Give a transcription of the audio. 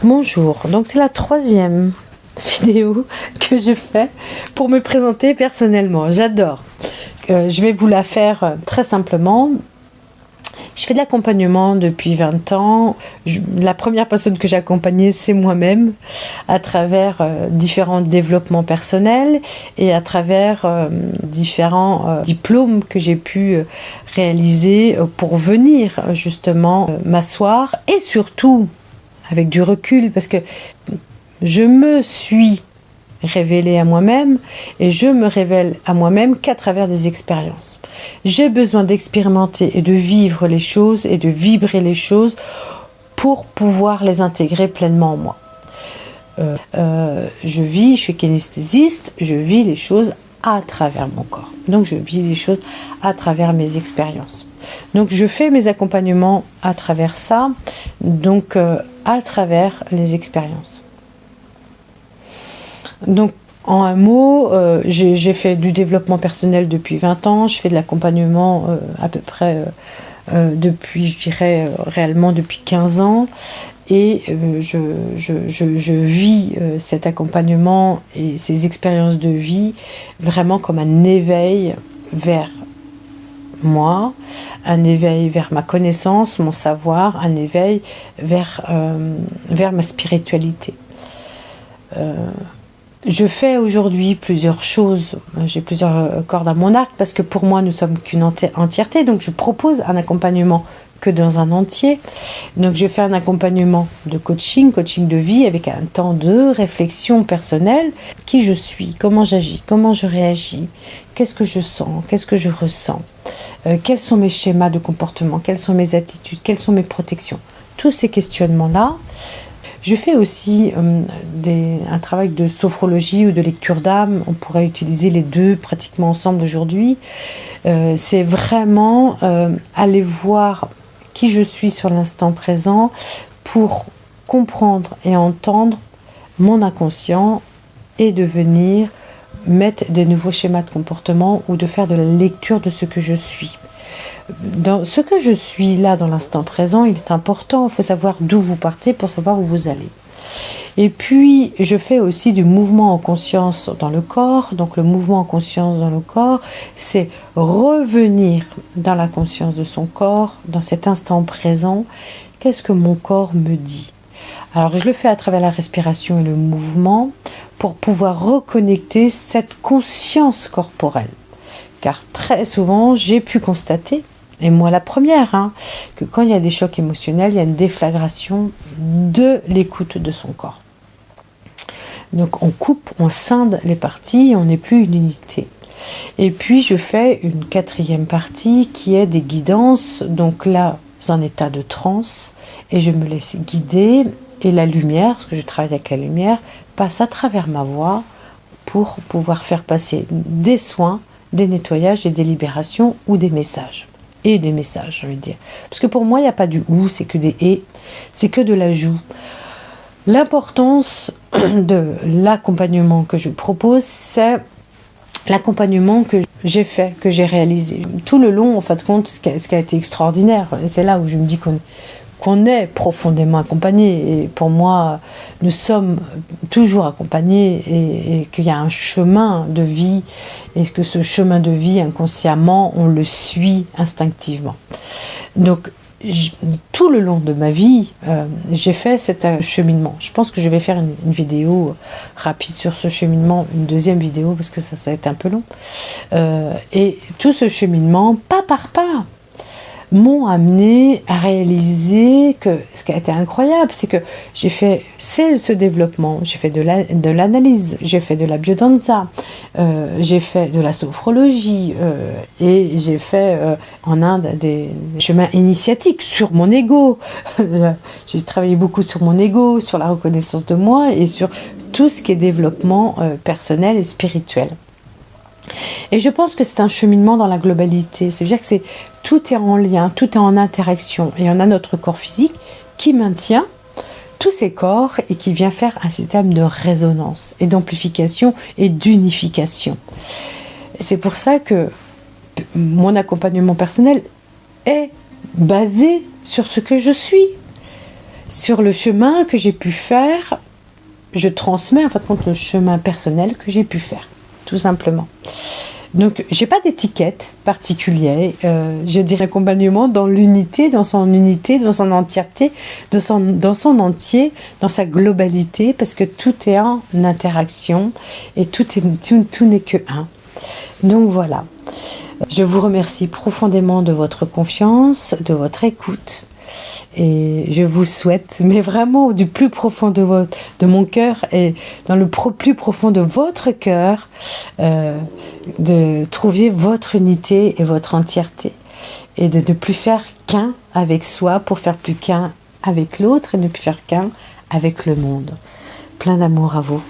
Bonjour, donc c'est la 3e vidéo que je fais pour me présenter personnellement. J'adore. Je vais vous la faire très simplement. Je fais de l'accompagnement depuis 20 ans. La première personne que j'ai accompagnée, c'est moi-même, à travers différents développements personnels et à travers différents diplômes que j'ai pu réaliser pour venir justement m'asseoir et surtout avec du recul, parce que je me suis révélée à moi-même et je me révèle à moi-même qu'à travers des expériences. J'ai besoin d'expérimenter et de vivre les choses et de vibrer les choses pour pouvoir les intégrer pleinement en moi. Je suis kinesthésiste, je vis les choses à travers mon corps. Donc je vis les choses à travers mes expériences. Donc je fais mes accompagnements à travers ça, donc à travers les expériences. Donc en un mot, j'ai fait du développement personnel depuis 20 ans, je fais de l'accompagnement à peu près depuis, je dirais réellement depuis 15 ans. Et je vis cet accompagnement et ces expériences de vie vraiment comme un éveil vers moi, un éveil vers ma connaissance, mon savoir, un éveil vers ma spiritualité. Je fais aujourd'hui plusieurs choses, j'ai plusieurs cordes à mon arc parce que pour moi nous sommes qu'une entièreté, donc je propose un accompagnement que dans un entier. Donc je fais un accompagnement de coaching de vie avec un temps de réflexion personnelle, qui je suis, comment j'agis, comment je réagis, qu'est-ce que je sens, qu'est-ce que je ressens, quels sont mes schémas de comportement, quelles sont mes attitudes, quelles sont mes protections, tous ces questionnements-là. Je fais aussi un travail de sophrologie ou de lecture d'âme. On pourrait utiliser les deux pratiquement ensemble aujourd'hui. C'est vraiment aller voir qui je suis sur l'instant présent pour comprendre et entendre mon inconscient et de venir mettre des nouveaux schémas de comportement ou de faire de la lecture de ce que je suis. Dans ce que je suis là dans l'instant présent, il est important, il faut savoir d'où vous partez pour savoir où vous allez. Et puis, je fais aussi du mouvement en conscience dans le corps. Donc, le mouvement en conscience dans le corps, c'est revenir dans la conscience de son corps, dans cet instant présent. Qu'est-ce que mon corps me dit ? Alors, je le fais à travers la respiration et le mouvement pour pouvoir reconnecter cette conscience corporelle. Car très souvent, j'ai pu constater, et moi la première, que quand il y a des chocs émotionnels, il y a une déflagration de l'écoute de son corps. Donc on coupe, on scinde les parties, on n'est plus une unité. Et puis je fais une 4e partie qui est des guidances, donc là, en état de transe, et je me laisse guider, et la lumière, parce que je travaille avec la lumière, passe à travers ma voix pour pouvoir faire passer des soins, des nettoyages et des libérations ou des messages. Et des messages, je veux dire. Parce que pour moi, il n'y a pas du ou, c'est que des et, c'est que de l'ajout. L'importance de l'accompagnement que je propose, c'est l'accompagnement que j'ai fait, que j'ai réalisé. Tout le long, en fin de compte, ce qui a été extraordinaire, et c'est là où je me dis qu'on est profondément accompagné, et pour moi nous sommes toujours accompagnés, et qu'il y a un chemin de vie, et que ce chemin de vie inconsciemment on le suit instinctivement. Donc tout le long de ma vie j'ai fait cet cheminement. Je pense que je vais faire une vidéo rapide sur ce cheminement, une 2e vidéo parce que ça va être un peu long, et tout ce cheminement pas par pas m'ont amené à réaliser que ce qui a été incroyable, c'est que j'ai fait ce développement, j'ai fait de l'analyse, j'ai fait de la biodanza, j'ai fait de la sophrologie, et j'ai fait en Inde des chemins initiatiques sur mon ego. J'ai travaillé beaucoup sur mon ego, sur la reconnaissance de moi et sur tout ce qui est développement personnel et spirituel. Et je pense que c'est un cheminement dans la globalité, c'est-à-dire que tout est en lien, tout est en interaction, et on a notre corps physique qui maintient tous ces corps et qui vient faire un système de résonance et d'amplification et d'unification. C'est pour ça que mon accompagnement personnel est basé sur ce que je suis. sur le chemin que j'ai pu faire, je transmets en fin de compte le chemin personnel que j'ai pu faire, tout simplement. Donc, j'ai pas d'étiquette particulière. Je dirais accompagnement dans l'unité, dans son entièreté, dans son entier, dans sa globalité, parce que tout est en interaction et tout n'est que un. Donc voilà. Je vous remercie profondément de votre confiance, de votre écoute. Et je vous souhaite, mais vraiment du plus profond de mon cœur et dans le plus profond de votre cœur, de trouver votre unité et votre entièreté. Et de ne plus faire qu'un avec soi pour faire plus qu'un avec l'autre et ne plus faire qu'un avec le monde. Plein d'amour à vous.